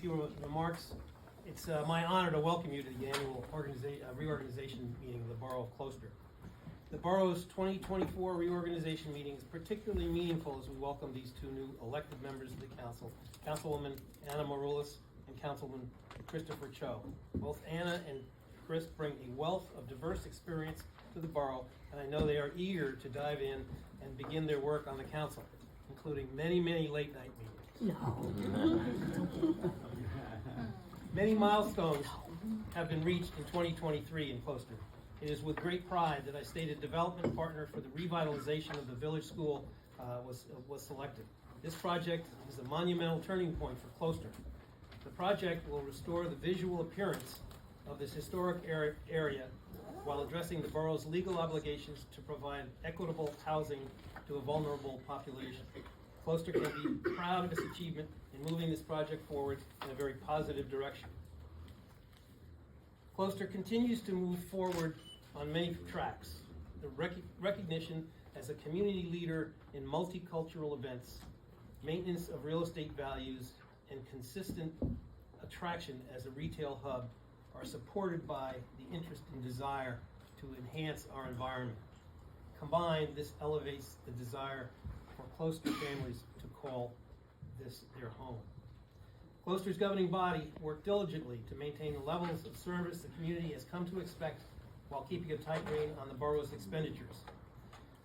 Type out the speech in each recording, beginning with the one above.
Few remarks. It's my honor to welcome you to the annual reorganization meeting of the Borough of Closter. The Borough's 2024 reorganization meeting is particularly meaningful as we welcome these two new elected members of the council, Councilwoman Anna Maroulis and Councilman Christopher Cho. Both Anna and Chris bring a wealth of diverse experience to the borough, and I know they are eager to dive in and begin their work on the council, including many late night meetings. Many milestones have been reached in 2023 in Closter. It is with great pride that I state a development partner for the revitalization of the village school was selected. This project is a monumental turning point for Closter. The project will restore the visual appearance of this historic area while addressing the borough's legal obligations to provide equitable housing to a vulnerable population. Closter can be proud of its achievement in moving this project forward in a very positive direction. Closter continues to move forward on many tracks. The recognition as a community leader in multicultural events, maintenance of real estate values, and consistent attraction as a retail hub are supported by the interest and desire to enhance our environment. Combined, this elevates the desire for Closter families to call this their home. Closter's governing body worked diligently to maintain the levels of service the community has come to expect while keeping a tight rein on the borough's expenditures.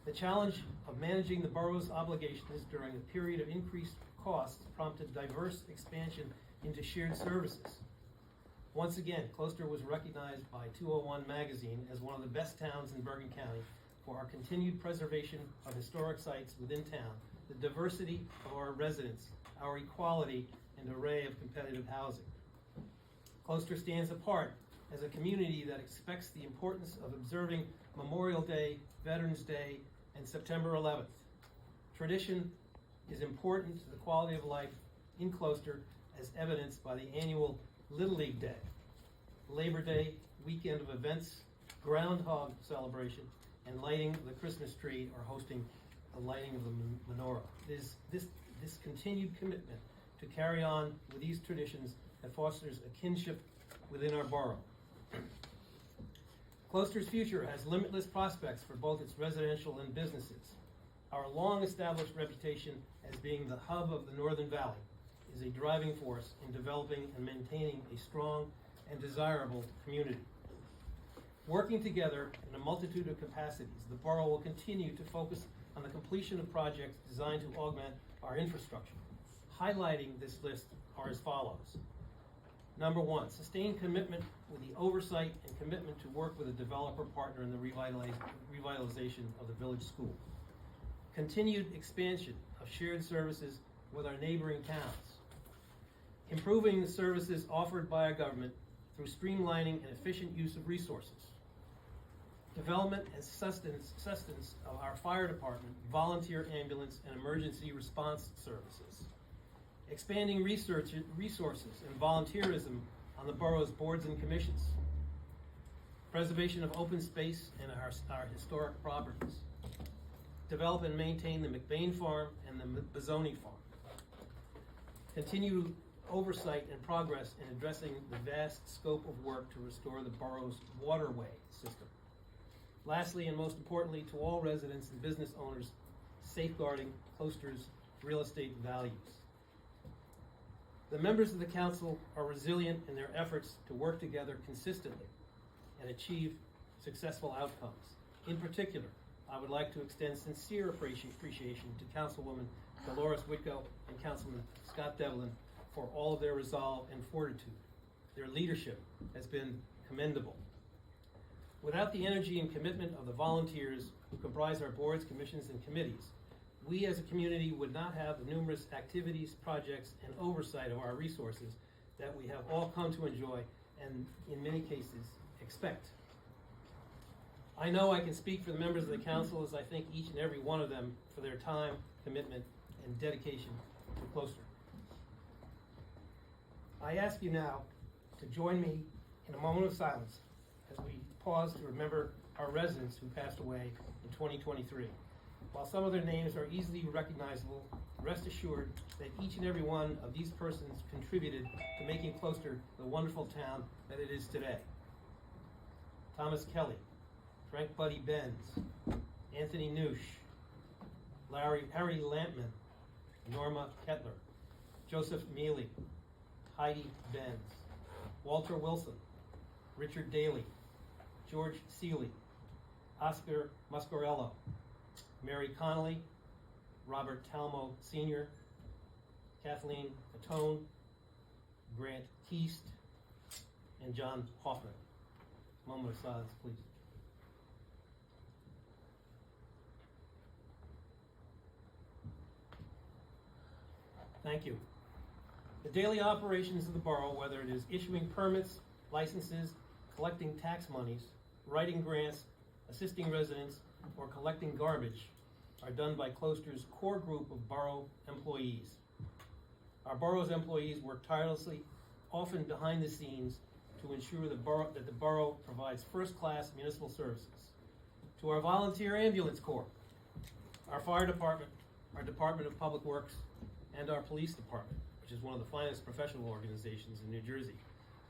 The challenge of managing the borough's obligations during a period of increased costs prompted diverse expansion into shared services. Once again, Closter was recognized by 201 magazine as one of the best towns in Bergen County for our continued preservation of historic sites within town, the diversity of our residents, our equality, and array of competitive housing. Closter stands apart as a community that expects the importance of observing Memorial Day, Veterans Day, and September 11th. Tradition is important to the quality of life in Closter, as evidenced by the annual Little League Day, Labor Day weekend of events, Groundhog celebration, and lighting the Christmas tree or hosting the lighting of the menorah. It is this continued commitment to carry on with these traditions that fosters a kinship within our borough. Closter's future has limitless prospects for both its residential and businesses. Our long-established reputation as being the hub of the Northern Valley is a driving force in developing and maintaining a strong and desirable community. Working together in a multitude of capacities, the borough will continue to focus on the completion of projects designed to augment our infrastructure. Highlighting this list are as follows. Number one, sustained commitment with the oversight and commitment to work with a developer partner in the revitalization of the village school. Continued expansion of shared services with our neighboring towns. Improving the services offered by our government through streamlining and efficient use of resources. Development and sustenance of our fire department, volunteer ambulance, and emergency response services. Expanding resources and volunteerism on the borough's boards and commissions. Preservation of open space and our historic properties. Develop and maintain the McBain Farm and the Bozzoni Farm. Continue oversight and progress in addressing the vast scope of work to restore the borough's waterway system. Lastly, and most importantly, to all residents and business owners, safeguarding Closter's real estate values. The members of the council are resilient in their efforts to work together consistently and achieve successful outcomes. In particular, I would like to extend sincere appreciation to Councilwoman Dolores Whitko and Councilman Scott Devlin for all of their resolve and fortitude. Their leadership has been commendable. Without the energy and commitment of the volunteers who comprise our boards, commissions, and committees, we as a community would not have the numerous activities, projects, and oversight of our resources that we have all come to enjoy and, in many cases, expect. I know I can speak for the members of the council as I thank each and every one of them for their time, commitment, and dedication to Closter. I ask you now to join me in a moment of silence as we pause to remember our residents who passed away in 2023. While some of their names are easily recognizable, rest assured that each and every one of these persons contributed to making Closter the wonderful town that it is today. Thomas Kelly, Frank Buddy Benz, Anthony Noosh, Harry Lampman, Norma Kettler, Joseph Mealy, Heidi Benz, Walter Wilson, Richard Daly, George Seeley, Oscar Muscarello, Mary Connolly, Robert Talmo Sr., Kathleen Catone, Grant Keast, and John Hoffman. Moment of silence, please. Thank you. The daily operations of the borough, whether it is issuing permits, licenses, collecting tax monies, writing grants, assisting residents, or collecting garbage, are done by Closter's core group of borough employees. Our borough's employees work tirelessly, often behind the scenes, to ensure that the borough provides first-class municipal services. To our volunteer ambulance corps, our fire department, our Department of Public Works, and our police department, which is one of the finest professional organizations in New Jersey,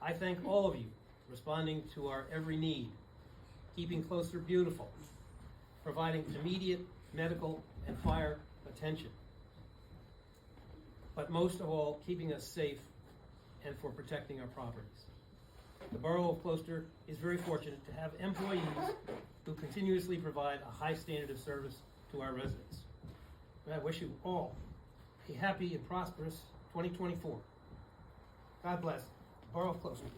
I thank all of you responding to our every need, keeping Closter beautiful, providing immediate medical and fire attention, but most of all, keeping us safe and for protecting our properties. The Borough of Closter is very fortunate to have employees who continuously provide a high standard of service to our residents. And I wish you all a happy and prosperous 2024. God bless. Borough of Closter.